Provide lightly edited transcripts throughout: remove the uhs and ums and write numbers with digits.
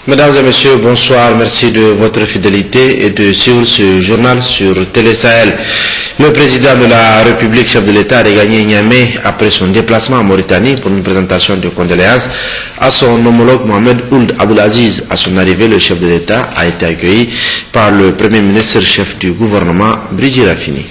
Mesdames et messieurs, bonsoir. Merci de votre fidélité et de suivre ce journal sur Télé Sahel. Le président de la République, chef de l'État, a regagné Niamey après son déplacement en Mauritanie pour une présentation de condoléances à son homologue Mohamed Ould Abdelaziz. À son arrivée, le chef de l'État a été accueilli par le Premier ministre chef du gouvernement, Brigitte Raffini.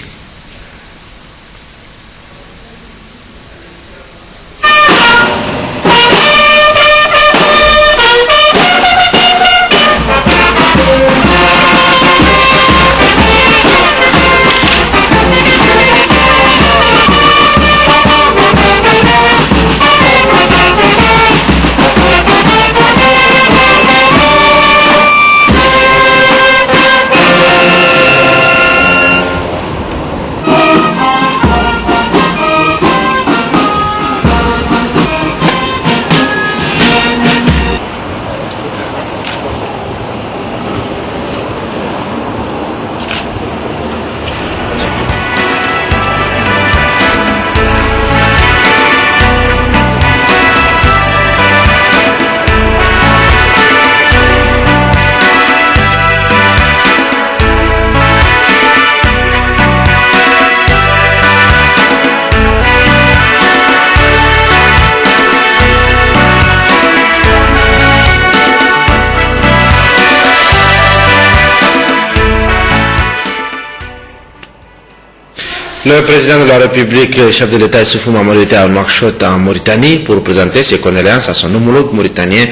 Le président de la République, chef de l'État Issoufou Mahamadou était à Nouakchott en Mauritanie pour présenter ses condoléances à son homologue mauritanien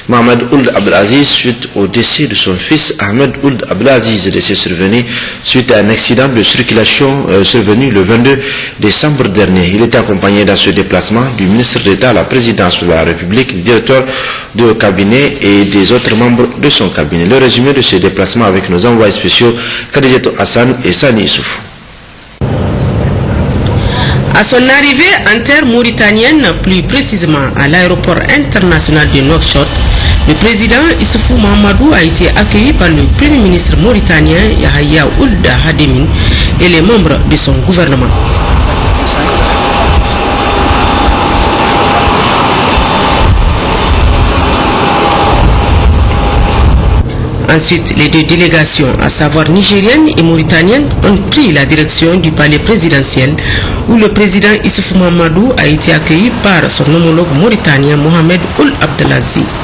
Mohamed Ould Abdelaziz suite au décès de son fils Ahmed Ould Abdelaziz, décès survenu suite à un accident de circulation survenu le 22 décembre dernier. Il était accompagné dans ce déplacement du ministre d'État à la présidence de la République, du directeur de cabinet et des autres membres de son cabinet. Le résumé de ce déplacement avec nos envoyés spéciaux Khadijatou Hassan et Sani Issoufou. À son arrivée en terre mauritanienne, plus précisément à l'aéroport international de Nouakchott, le président Issoufou Mahamadou a été accueilli par le premier ministre mauritanien Yahya Ould Hademin et les membres de son gouvernement. Ensuite, les deux délégations, à savoir nigérienne et mauritanienne, ont pris la direction du palais présidentiel où le président Issoufou Mahamadou a été accueilli par son homologue mauritanien Mohamed Ould Abdelaziz.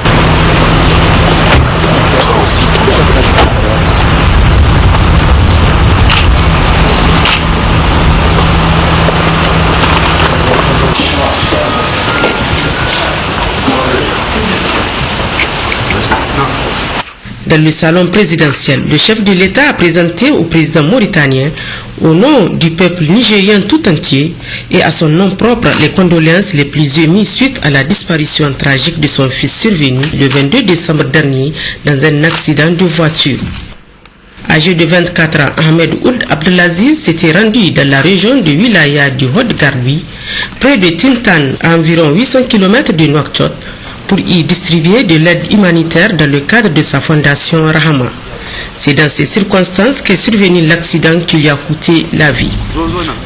Dans le salon présidentiel, le chef de l'État a présenté au président mauritanien, au nom du peuple nigérien tout entier et à son nom propre, les condoléances les plus émues suite à la disparition tragique de son fils survenu le 22 décembre dernier dans un accident de voiture. Âgé de 24 ans, Ahmed Ould Abdelaziz s'était rendu dans la région de Wilaya du Haut-Gardoui, près de Tintan, à environ 800 km de Nouakchott, pour y distribuer de l'aide humanitaire dans le cadre de sa fondation Rahama. C'est dans ces circonstances qu'est survenu l'accident qui lui a coûté la vie.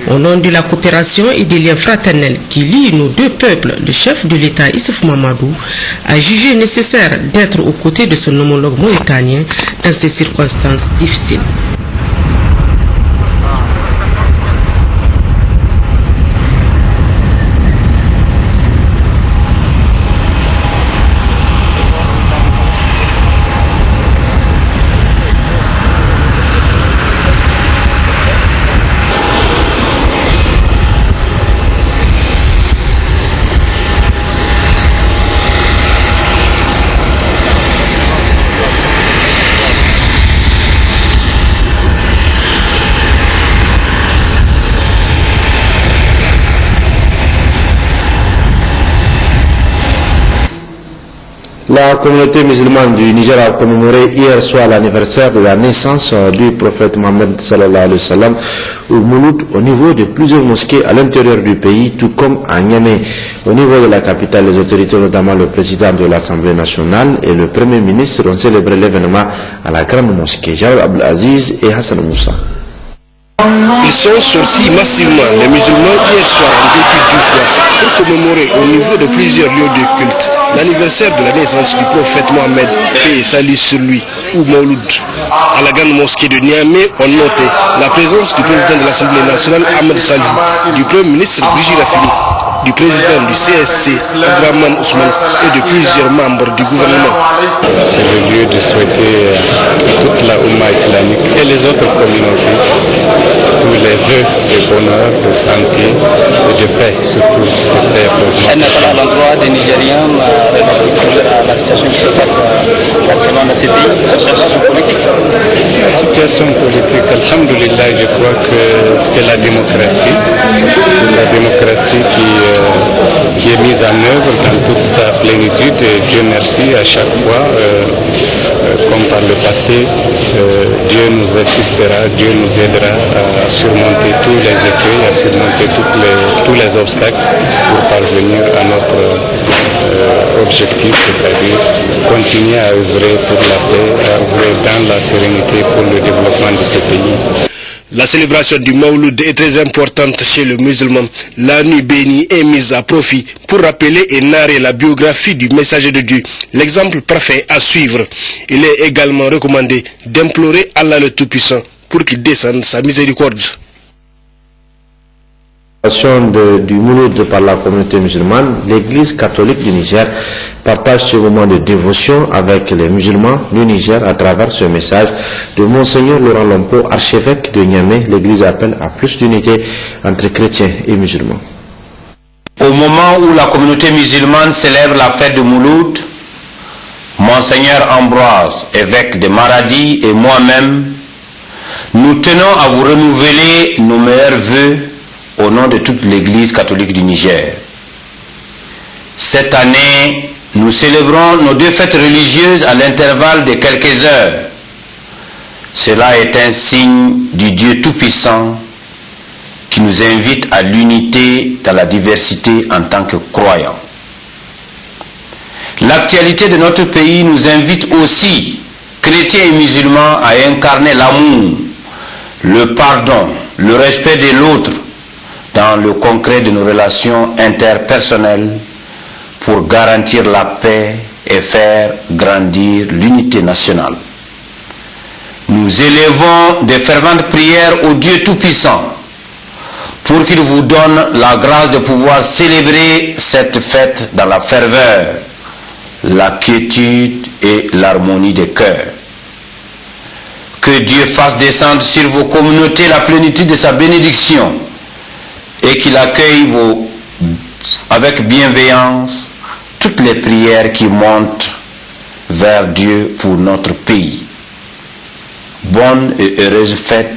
Au nom de la coopération et des liens fraternels qui lient nos deux peuples, le chef de l'État Issoufou Mahamadou a jugé nécessaire d'être aux côtés de son homologue mauritanien dans ces circonstances difficiles. La communauté musulmane du Niger a commémoré hier soir l'anniversaire de la naissance du prophète Mohammed sallallahu alayhi wa sallam au Mouloud au niveau de plusieurs mosquées à l'intérieur du pays, tout comme à Niamey. Au niveau de la capitale, les autorités, notamment le président de l'Assemblée nationale et le premier ministre, ont célébré l'événement à la grande mosquée Jalal Abdelaziz et Hassan Moussa. Ils sont sortis massivement, les musulmans, hier soir en dépit du choix, pour commémorer au niveau de plusieurs lieux de culte l'anniversaire de la naissance du prophète Mohammed, paix et salut sur lui, ou Mauloud. À la grande mosquée de Niamey, on notait la présence du président de l'Assemblée nationale, Ahmed Salih, du premier ministre Brigitte Rafini, du président du CSC, Abdraman Ousmane, et de plusieurs membres du gouvernement. C'est le lieu de souhaiter à toute la Oumma islamique et les autres communautés tous les vœux de bonheur, de santé et de paix, surtout de paix. À l'endroit des Nigériens, la situation qui se passe actuellement dans ces pays, la situation politique. La situation politique, alhamdoulilah, je crois que c'est la démocratie. C'est la démocratie qui est mise en œuvre dans toute sa plénitude. Et Dieu merci, à chaque fois, comme par le passé, Dieu nous assistera, Dieu nous aidera à surmonter tous les écueils, à surmonter tous les obstacles pour parvenir à notre objectif, c'est-à-dire continuer à œuvrer pour la paix, à œuvrer dans la sérénité pour le développement de ce pays. La célébration du Mauloud est très importante chez le musulman. La nuit bénie est mise à profit pour rappeler et narrer la biographie du messager de Dieu, l'exemple parfait à suivre. Il est également recommandé d'implorer Allah le Tout-Puissant pour qu'il descende sa miséricorde. Du Mouloud par la communauté musulmane, l'Église catholique du Niger partage ce moment de dévotion avec les musulmans du Niger à travers ce message de Monseigneur Laurent Lompo, archevêque de Niamey. L'Église appelle à plus d'unité entre chrétiens et musulmans. Au moment où la communauté musulmane célèbre la fête de Mouloud, Monseigneur Ambroise, évêque de Maradi, et moi-même, nous tenons à vous renouveler nos meilleurs vœux au nom de toute l'Église catholique du Niger. Cette année, nous célébrons nos deux fêtes religieuses à l'intervalle de quelques heures. Cela est un signe du Dieu Tout-Puissant qui nous invite à l'unité dans la diversité en tant que croyants. L'actualité de notre pays nous invite aussi, chrétiens et musulmans, à incarner l'amour, le pardon, le respect de l'autre dans le concret de nos relations interpersonnelles pour garantir la paix et faire grandir l'unité nationale. Nous élevons de ferventes prières au Dieu Tout-Puissant pour qu'il vous donne la grâce de pouvoir célébrer cette fête dans la ferveur, la quiétude et l'harmonie des cœurs. Que Dieu fasse descendre sur vos communautés la plénitude de sa bénédiction et qu'il accueille avec bienveillance toutes les prières qui montent vers Dieu pour notre pays. Bonne et heureuse fête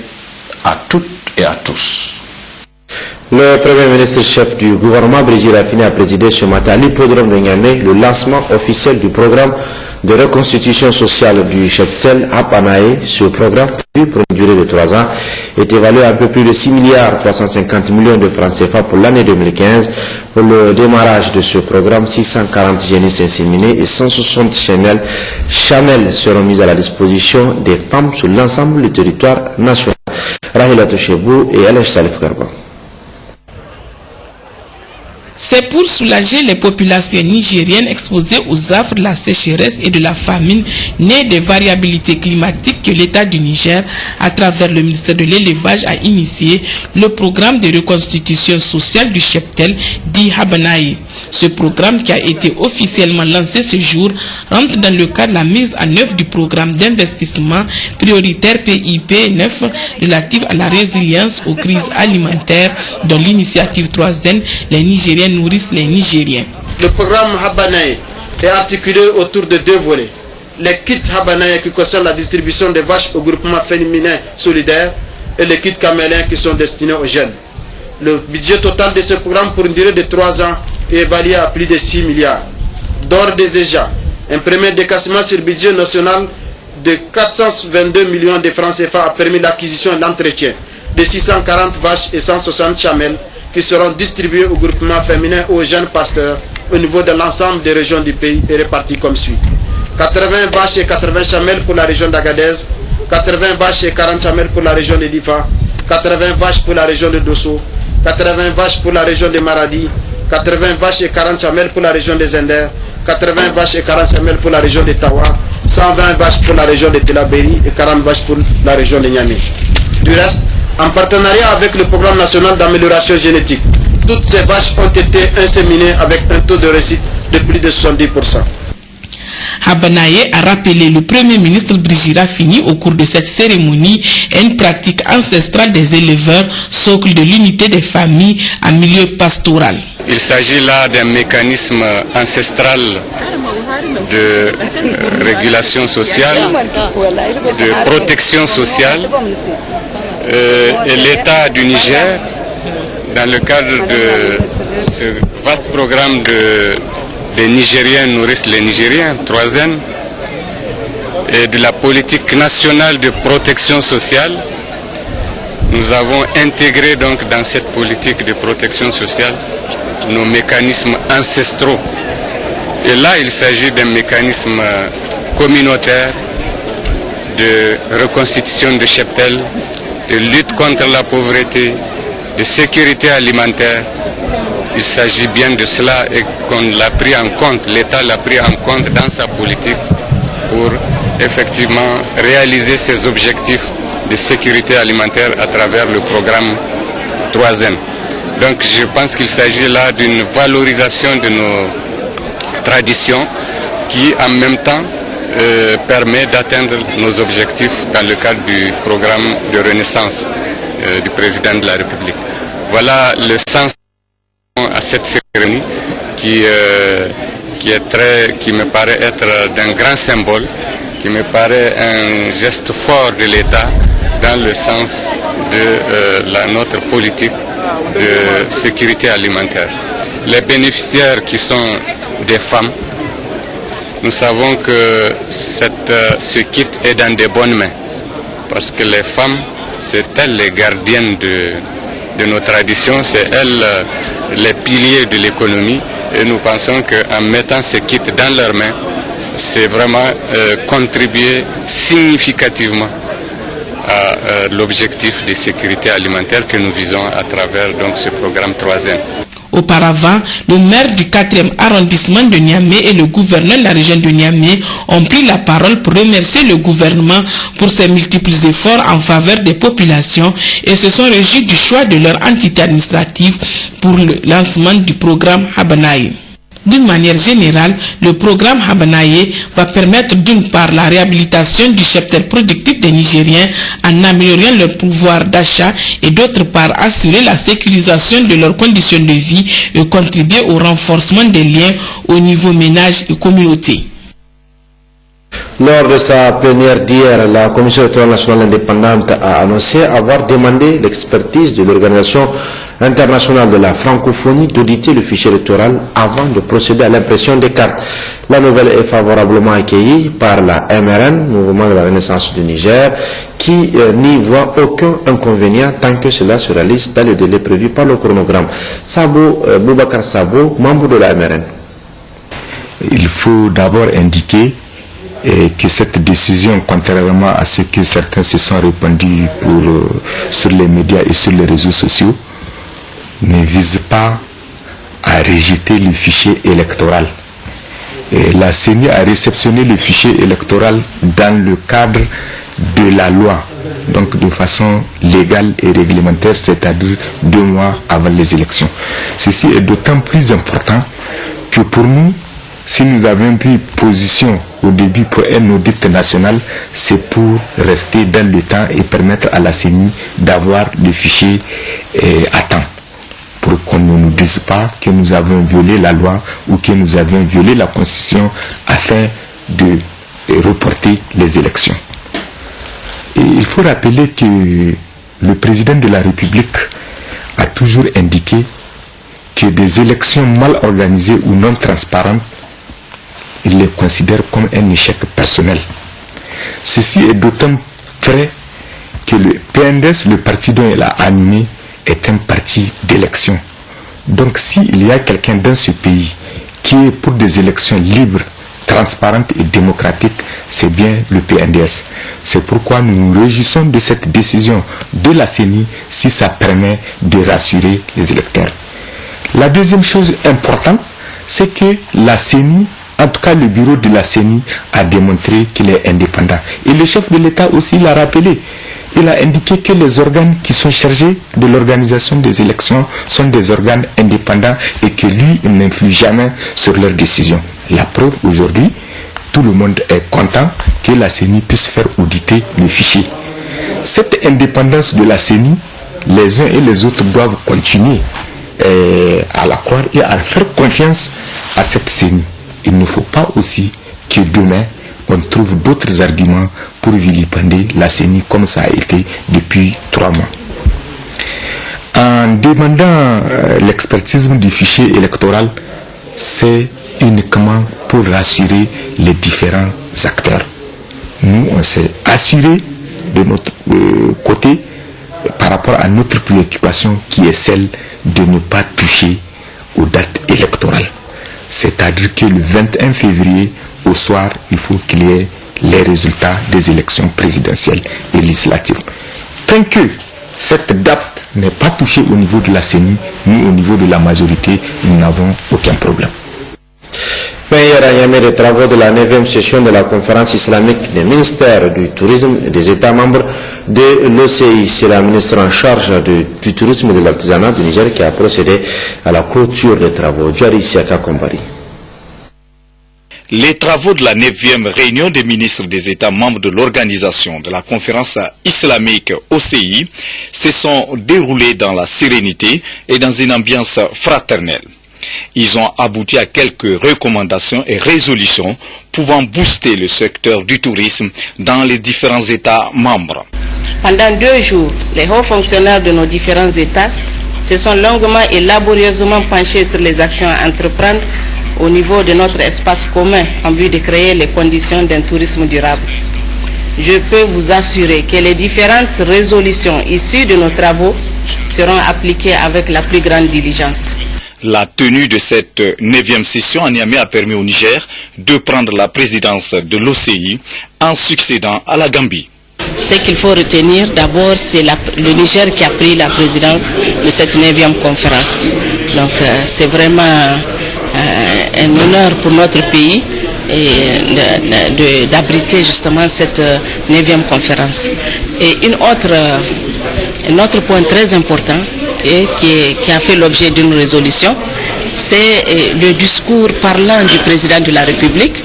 à toutes et à tous. Le Premier ministre chef du gouvernement, Brigitte Rafini, a présidé ce matin à l'hippodrome de Niamey le lancement officiel du programme de reconstitution sociale du cheptel Apanae. Ce programme, pour une durée de 3 ans, est évalué à un peu plus de 6 milliards 350 millions de francs CFA pour l'année 2015. Pour le démarrage de ce programme, 640 génisses inséminés et 160 chamelles seront mises à la disposition des femmes sur l'ensemble du territoire national. Rahila Touchebou et Alej Salif Garba. C'est pour soulager les populations nigériennes exposées aux affres de la sécheresse et de la famine nées des variabilités climatiques que l'État du Niger, à travers le ministère de l'Élevage, a initié le programme de reconstitution sociale du cheptel dit Habanaï. Ce programme, qui a été officiellement lancé ce jour, rentre dans le cadre de la mise en œuvre du programme d'investissement prioritaire PIP 9 relatif à la résilience aux crises alimentaires, dont l'initiative 3N, les Nigériens nourrissent les Nigériens. Le programme Habanaï est articulé autour de 2 volets. Les kits Habanaï qui concernent la distribution des vaches au groupement féminin solidaire et les kits caméliens qui sont destinés aux jeunes. Le budget total de ce programme pour une durée de 3 ans est évalué à plus de 6 milliards. D'ores et déjà, un premier décaissement sur le budget national de 422 millions de francs CFA a permis l'acquisition et l'entretien de 640 vaches et 160 chamelles qui seront distribuées au groupement féminin et aux jeunes pasteurs au niveau de l'ensemble des régions du pays et répartis comme suit. 80 vaches et 80 chamelles pour la région d'Agadez, 80 vaches et 40 chamelles pour la région de Difa, 80 vaches pour la région de Dosso, 80 vaches pour la région de Maradi, 80 vaches et 40 chamelles pour la région des Inders, 80 vaches et 40 chamelles pour la région de Tawa, 120 vaches pour la région de Telaberi et 40 vaches pour la région de Niamey. Du reste, en partenariat avec le programme national d'amélioration génétique, toutes ces vaches ont été inséminées avec un taux de réussite de plus de 70%. Habanaye a rappelé le Premier ministre Brigitte Raffini au cours de cette cérémonie une pratique ancestrale des éleveurs, socle de l'unité des familles en milieu pastoral. Il s'agit là d'un mécanisme ancestral de régulation sociale, de protection sociale, et l'État du Niger, dans le cadre de ce vaste programme des Nigériens nourrissent les Nigériens, 3N, et de la politique nationale de protection sociale, nous avons intégré donc dans cette politique de protection sociale nos mécanismes ancestraux. Et là, il s'agit d'un mécanisme communautaire de reconstitution de cheptels, de lutte contre la pauvreté, de sécurité alimentaire. Il s'agit bien de cela et qu'on l'a pris en compte, l'État l'a pris en compte dans sa politique pour effectivement réaliser ses objectifs de sécurité alimentaire à travers le programme 3N. Donc je pense qu'il s'agit là d'une valorisation de nos traditions qui en même temps permet d'atteindre nos objectifs dans le cadre du programme de renaissance du président de la République. Voilà le sens à cette cérémonie qui me paraît être d'un grand symbole, qui me paraît un geste fort de l'État dans le sens de notre politique de sécurité alimentaire. Les bénéficiaires qui sont des femmes, nous savons que ce kit est dans de bonnes mains, parce que les femmes, c'est elles les gardiennes de nos traditions, c'est elles les piliers de l'économie, et nous pensons qu'en mettant ce kit dans leurs mains, c'est vraiment contribuer significativement à l'objectif de sécurité alimentaire que nous visons à travers donc, ce programme 3N. Auparavant, le maire du 4e arrondissement de Niamey et le gouverneur de la région de Niamey ont pris la parole pour remercier le gouvernement pour ses multiples efforts en faveur des populations et se sont réjouis du choix de leur entité administrative pour le lancement du programme Habanaye. D'une manière générale, le programme Habanaye va permettre d'une part la réhabilitation du cheptel productif des Nigériens en améliorant leur pouvoir d'achat et d'autre part assurer la sécurisation de leurs conditions de vie et contribuer au renforcement des liens au niveau ménage et communauté. Lors de sa plénière d'hier, la Commission électorale nationale indépendante a annoncé avoir demandé l'expertise de l'Organisation internationale de la francophonie d'auditer le fichier électoral avant de procéder à l'impression des cartes. La nouvelle est favorablement accueillie par la MRN, Mouvement de la Renaissance du Niger, qui n'y voit aucun inconvénient tant que cela se réalise dans le délai prévu par le chronogramme. Boubacar Sabo, membre de la MRN. Il faut d'abord indiquer que cette décision, contrairement à ce que certains se sont répandus sur les médias et sur les réseaux sociaux, ne vise pas à rejeter le fichier électoral. Et la CENI a réceptionné le fichier électoral dans le cadre de la loi, donc de façon légale et réglementaire, c'est-à-dire 2 mois avant les élections. Ceci est d'autant plus important que pour nous, si nous avions pris position au début pour un audit national, c'est pour rester dans le temps et permettre à la CENI d'avoir le fichier à temps, pour qu'on ne nous dise pas que nous avons violé la loi ou que nous avions violé la Constitution afin de reporter les élections. Et il faut rappeler que le président de la République a toujours indiqué que des élections mal organisées ou non transparentes, il les considère comme un échec personnel. Ceci est d'autant vrai que le PNDS, le parti dont il a animé, est un parti d'élection. Donc s'il y a quelqu'un dans ce pays qui est pour des élections libres, transparente et démocratique, c'est bien le PNDS. C'est pourquoi nous nous réjouissons de cette décision de la CENI si ça permet de rassurer les électeurs. La deuxième chose importante, c'est que la CENI, en tout cas le bureau de la CENI, a démontré qu'il est indépendant. Et le chef de l'État aussi l'a rappelé. Il a indiqué que les organes qui sont chargés de l'organisation des élections sont des organes indépendants et que lui, il n'influe jamais sur leurs décisions. La preuve aujourd'hui, tout le monde est content que la CENI puisse faire auditer le fichier. Cette indépendance de la CENI, les uns et les autres doivent continuer à la croire et à faire confiance à cette CENI. Il ne faut pas aussi que demain, on trouve d'autres arguments pour vilipender la CENI comme ça a été depuis 3 mois. En demandant l'expertise du fichier électoral, c'est uniquement pour rassurer les différents acteurs. Nous, on s'est assuré de notre côté par rapport à notre préoccupation qui est celle de ne pas toucher aux dates électorales. C'est-à-dire que le 21 février, au soir, il faut qu'il y ait les résultats des élections présidentielles et législatives. Tant que cette date n'est pas touchée au niveau de la CENI, nous, au niveau de la majorité, nous n'avons aucun problème. Hier à Niamey, les travaux de la 9e session de la conférence islamique des ministères du tourisme et des États membres de l'OCI. C'est la ministre en charge du tourisme et de l'artisanat du Niger qui a procédé à la clôture des travaux. Djari Siaka Kombari. Les travaux de la 9e réunion des ministres des États membres de l'organisation de la conférence islamique OCI se sont déroulés dans la sérénité et dans une ambiance fraternelle. Ils ont abouti à quelques recommandations et résolutions pouvant booster le secteur du tourisme dans les différents États membres. Pendant 2 jours, les hauts fonctionnaires de nos différents États se sont longuement et laborieusement penchés sur les actions à entreprendre au niveau de notre espace commun en vue de créer les conditions d'un tourisme durable. Je peux vous assurer que les différentes résolutions issues de nos travaux seront appliquées avec la plus grande diligence. La tenue de cette 9e session à Niamey a permis au Niger de prendre la présidence de l'OCI en succédant à la Gambie. Ce qu'il faut retenir d'abord, c'est le Niger qui a pris la présidence de cette 9e conférence. Donc c'est vraiment un honneur pour notre pays d'abriter justement cette 9e conférence. Et un autre point très important et qui a fait l'objet d'une résolution, c'est le discours parlant du président de la République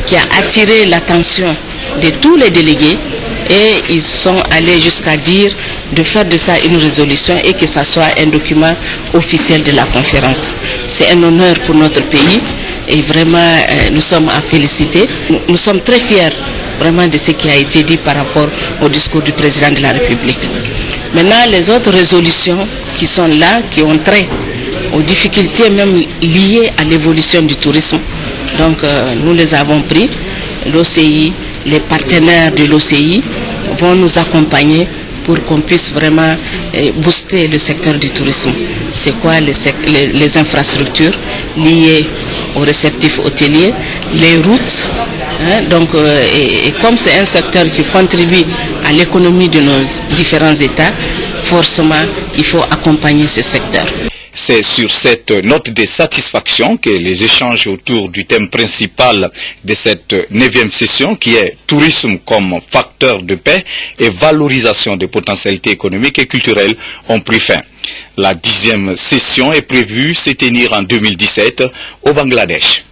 qui a attiré l'attention de tous les délégués et ils sont allés jusqu'à dire de faire de ça une résolution et que ça soit un document officiel de la conférence. C'est un honneur pour notre pays et vraiment nous sommes à féliciter. Nous sommes très fiers vraiment de ce qui a été dit par rapport au discours du président de la République. Maintenant, les autres résolutions qui sont là, qui ont trait aux difficultés même liées à l'évolution du tourisme, donc nous les avons pris. L'OCI, les partenaires de l'OCI vont nous accompagner pour qu'on puisse vraiment booster le secteur du tourisme. C'est quoi les infrastructures liées aux réceptifs hôteliers, les routes, donc, et comme c'est un secteur qui contribue à l'économie de nos différents États, forcément il faut accompagner ce secteur. C'est sur cette note de satisfaction que les échanges autour du thème principal de cette 9e session, qui est tourisme comme facteur de paix et valorisation des potentialités économiques et culturelles, ont pris fin. La 10e session est prévue se tenir en 2017 au Bangladesh.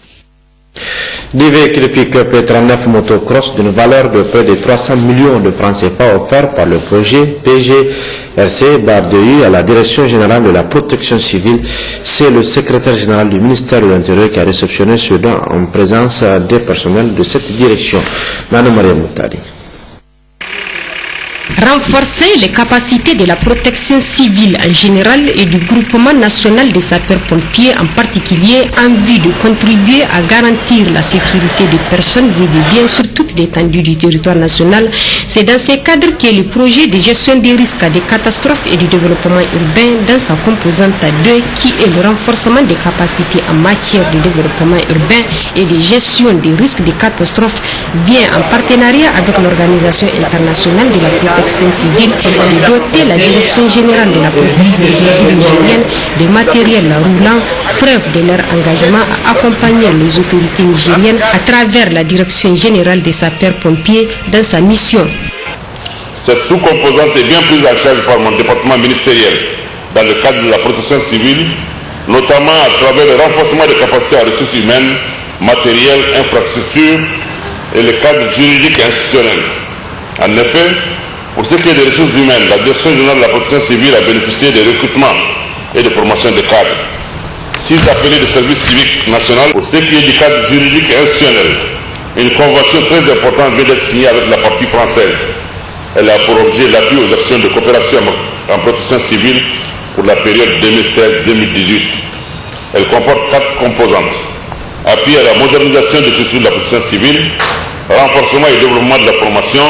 10 véhicules pick-up et 39 motocross d'une valeur de près de 300 millions de francs CFA offerts par le projet PGRC Bardeuil à la Direction Générale de la Protection Civile. C'est le secrétaire général du ministère de l'Intérieur qui a réceptionné ce don en présence des personnels de cette direction. Manu Maria Moutari. Renforcer les capacités de la protection civile en général et du groupement national des sapeurs-pompiers en particulier en vue de contribuer à garantir la sécurité des personnes et des biens sur toute l'étendue du territoire national. C'est dans ces cadres que le projet de gestion des risques, des catastrophes et du développement urbain dans sa composante 2 qui est le renforcement des capacités en matière de développement urbain et de gestion des risques des catastrophes vient en partenariat avec l'Organisation internationale de la protection civile de doter la Direction générale de la protection civile nigérienne de matériel roulant, preuve de leur engagement à accompagner les autorités nigériennes à travers la Direction générale des sapeurs-pompiers dans sa mission. Cette sous-composante est bien prise en charge par mon département ministériel dans le cadre de la protection civile, notamment à travers le renforcement des capacités en ressources humaines, matériel, infrastructures et le cadre juridique et institutionnel. En effet, pour ce qui est des ressources humaines, la Direction générale de la protection civile a bénéficié des recrutements et de promotions de cadres. 6 appelés de service civique national. Pour ce qui est du cadre juridique et institutionnel, une convention très importante vient d'être signée avec la partie française. Elle a pour objet l'appui aux actions de coopération en protection civile pour la période 2016-2018. Elle comporte 4 composantes. Appui à la modernisation des structures de la protection civile, renforcement et développement de la formation,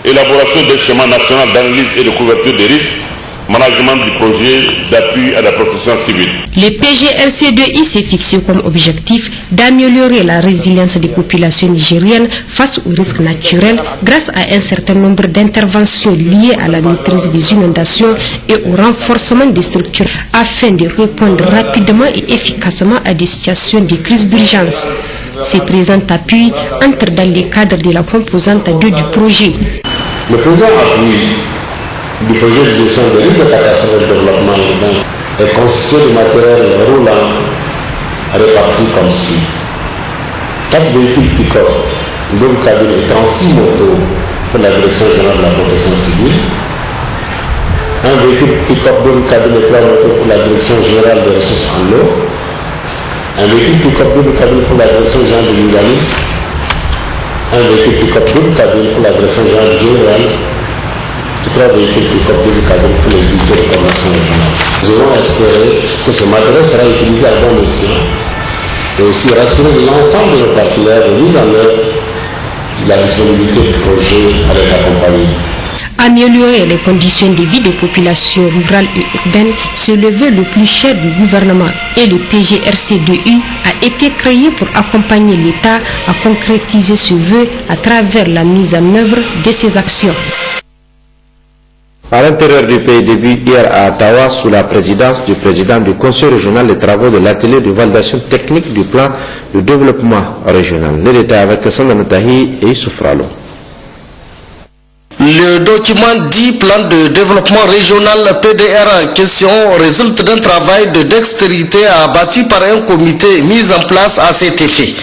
élaboration d'un schéma national d'analyse et de couverture des risques, management du projet d'appui à la protection civile. Le PGRC2I s'est fixé comme objectif d'améliorer la résilience des populations nigériennes face aux risques naturels grâce à un certain nombre d'interventions liées à la maîtrise des inondations et au renforcement des structures afin de répondre rapidement et efficacement à des situations de crise d'urgence. Ces présents appuis entrent dans le cadre de la composante 2 du projet. Le présent appui du projet de gestion des risques de catastrophe et de développement urbain est constitué de matériel roulant répartis comme suit. 4 véhicules pick-up, 2 cabines et 36 motos pour la Direction générale de la protection civile, un véhicule pick-up, 2 cabines et 3 motos pour la Direction générale des ressources en eau, un véhicule pick-up, 2 cabines pour la Direction générale de l'urbanisme, un véhicule pick-up, 2 cabines pour la Direction générale générale, 3 véhicules pick-up, 2 cabines pour les unités de coordination régionale. Nous avons espéré que ce matériel sera utilisé à bon escient et aussi rassurer l'ensemble de nos partenaires de mise en œuvre de la disponibilité du projet à les accompagner. Améliorer les conditions de vie des populations rurales et urbaines, c'est le vœu le plus cher du gouvernement et le PGRC2I a été créé pour accompagner l'État à concrétiser ce vœu à travers la mise en œuvre de ses actions. À l'intérieur du pays, début hier à Ottawa, sous la présidence du président du Conseil régional, les travaux de l'atelier de validation technique du plan de développement régional. Les détails avec Sandra Natahi et Soufralo. Le document dit plan de développement régional PDR en question résulte d'un travail de dextérité abattu par un comité mis en place à cet effet.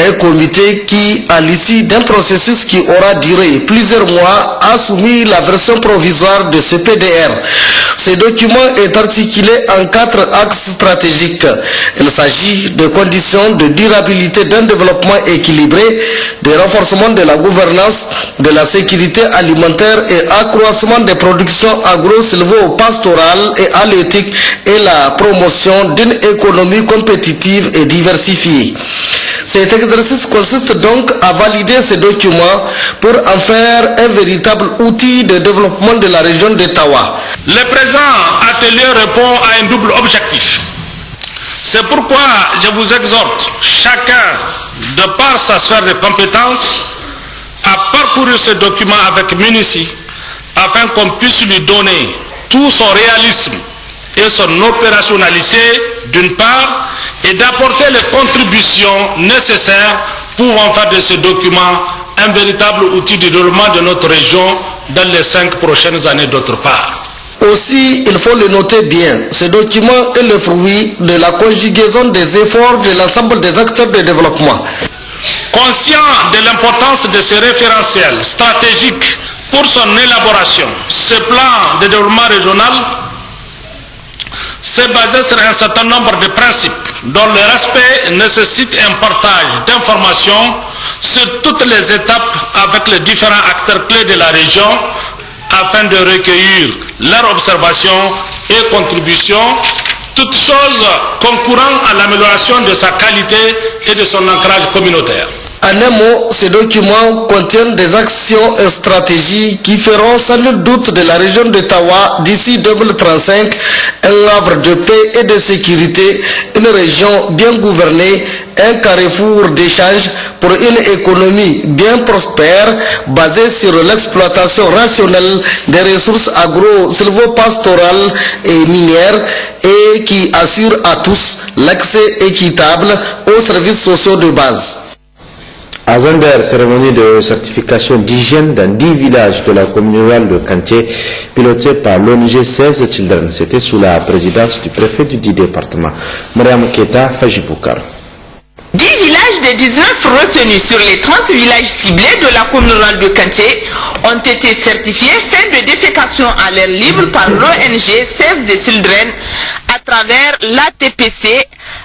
Un comité qui, à l'issue d'un processus qui aura duré plusieurs mois, a soumis la version provisoire de ce PDR. Ce document est articulé en 4 axes stratégiques. Il s'agit de conditions de durabilité d'un développement équilibré, de renforcement de la gouvernance, de la sécurité alimentaire et accroissement des productions agro-silvo-pastorales et halieutiques et la promotion d'une économie compétitive et diversifiée. Cet exercice consiste donc à valider ces documents pour en faire un véritable outil de développement de la région d'Ottawa. Le présent atelier répond à un double objectif. C'est pourquoi je vous exhorte, chacun, de par sa sphère de compétences, à parcourir ce document avec minutie afin qu'on puisse lui donner tout son réalisme et son opérationnalité d'une part et d'apporter les contributions nécessaires pouvant faire de ce document un véritable outil de développement de notre région dans les 5 prochaines années d'autre part. Aussi, il faut le noter bien, ce document est le fruit de la conjugaison des efforts de l'ensemble des acteurs de développement. Conscient de l'importance de ce référentiel stratégique pour son élaboration, ce plan de développement régional s'est basé sur un certain nombre de principes dont le respect nécessite un partage d'informations sur toutes les étapes avec les différents acteurs clés de la région afin de recueillir leurs observations et contributions, toutes choses concourant à l'amélioration de sa qualité et de son ancrage communautaire. En un mot, ces documents contiennent des actions et stratégies qui feront sans nul doute de la région de Tawa d'ici 2035 un havre de paix et de sécurité, une région bien gouvernée, un carrefour d'échange pour une économie bien prospère basée sur l'exploitation rationnelle des ressources agro-sylvopastorales et minières et qui assure à tous l'accès équitable aux services sociaux de base. À Zander, cérémonie de certification d'hygiène dans 10 villages de la commune rurale de Kanté, pilotée par l'ONG Save the Children. C'était sous la présidence du préfet du dit département, Mariam Keta Fajiboukar. 10 villages des 19 retenus sur les 30 villages ciblés de la commune rurale de Kanté ont été certifiés fin de défécation à l'air libre par l'ONG Save the Children à travers l'ATPC,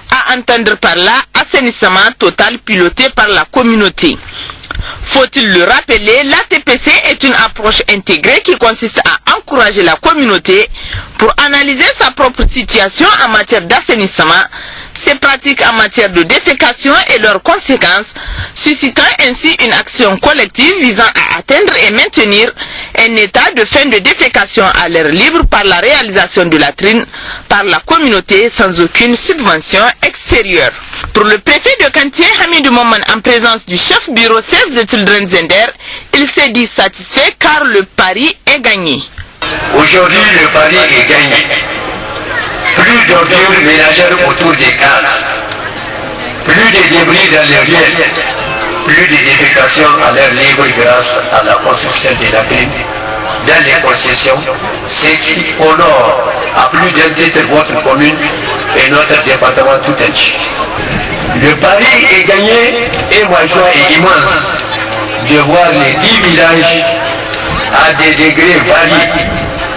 à entendre par là assainissement total piloté par la communauté. Faut-il le rappeler, l'ATPC est une approche intégrée qui consiste à encourager la communauté pour analyser sa propre situation en matière d'assainissement, ses pratiques en matière de défécation et leurs conséquences, suscitant ainsi une action collective visant à atteindre et maintenir un état de fin de défécation à l'air libre par la réalisation de latrines par la communauté sans aucune subvention extérieure. Pour le préfet de Kanté, Hamidou Moman, en présence du chef bureau Save the Children Zender, il s'est dit satisfait car le pari est gagné. Aujourd'hui, le pari est gagné. Plus d'ordures ménagères autour des cases, plus de débris dans les ruelles, plus de défécation à l'air libre grâce à la construction des latrines dans les concessions, ce qui honore à plus d'un titre votre commune et notre département tout entier. Le pari est gagné et ma joie est immense de voir les 10 villages à des degrés variés